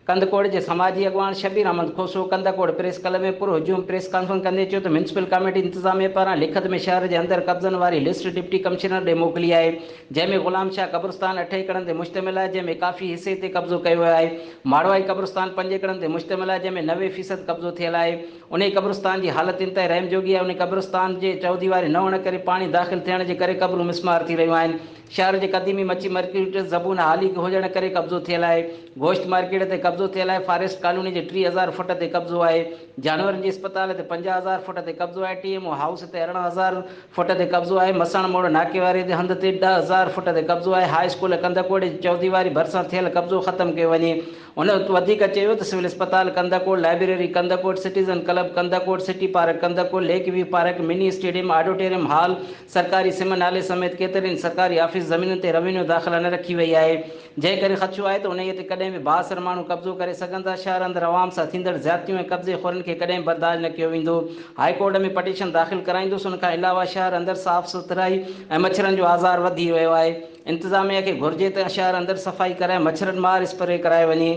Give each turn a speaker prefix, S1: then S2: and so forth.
S1: कंदकोड़ के समाजी अॻवाण शबीराहमदखोसो कंदकोड़ press club में पूरो हुजूम प्रेस कॉन्फ्रेंस कंदे चयो तो म्यूनसिपल कमेटी इंतजामिया पारां लिखत में शहर के अंदर कब्जन वाली लिस्ट डिप्टी कमिश्नर ॾे मोकली है, जैमें गुलाम शाह कब्रस्तान 8 एकड़न ते मुश्तमिल है, जैमें काफ़ी हिस्से ते कब्जो किया है। माड़वाई कब्रस्तान 5 एकड़न ते मुश्तमिल है, जैमें 90% कब्जो थियल है। उन कब्रस्तान की हालत इंतहा रहम जोगी है। उन कब्रस्तान के चौदीवारी न हुअण करे पानी दाख़िल थियण के करे कब्रूं मिसमार थी रहियूं आहिनि। शहर के कदीमी मच्छी मार्केट ज़बून हाली हुजण करे कब्जो थियल है। गोश्त मार्केट ते कब्जो थियल है। फॉरेस्ट कॉलोनी के 30,000 फुट ते कब्जो है। जानवरन के अस्पताल ते 50,000 फुट ते कब्जो है। TMO हाउस ते 18,000 फुट ते कब्जो है। मसण मोड़ नाके वारे ते हंध ते 10,000 फुट ते कब्जो है। हाई स्कूल कंदकोड़ चौदीवारी भरसां थियल कब्जो खत्म कयो वञे। उन वधीक चयो त सिविल अस्पताल Kandhkot, library Kandhkot, citizen club Kandhkot, city park Kandhkot, lake view park, mini stadium, auditorium hall, सरकारी सिम नाले समेत केतरनि सरकारी ऑफिस ज़मीन ते रेवेन्यू दाख़िला न रखी वई है। जंहिं करे ख़दशो आहे त उन ते कॾहिं बि बासर माण्हू कब्जो करे सघनि था। शहर अंदर आवाम सां थींदड़ ज़्यादतियूं ऐं कब्जे खोरनि खे कॾहिं बर्दाश्त न कयो वेंदो। हाई कोर्ट में पटिशन दाख़िल कराईंदुसि। उन खां अलावा शहर अंदर साफ़ सुथराई ऐं मच्छरनि जो आज़ार वधी वियो आहे। इंतज़ामिया खे घुर्जे त शहर अंदर सफ़ाई कराए मच्छरनि मार स्प्रे कराए वञे।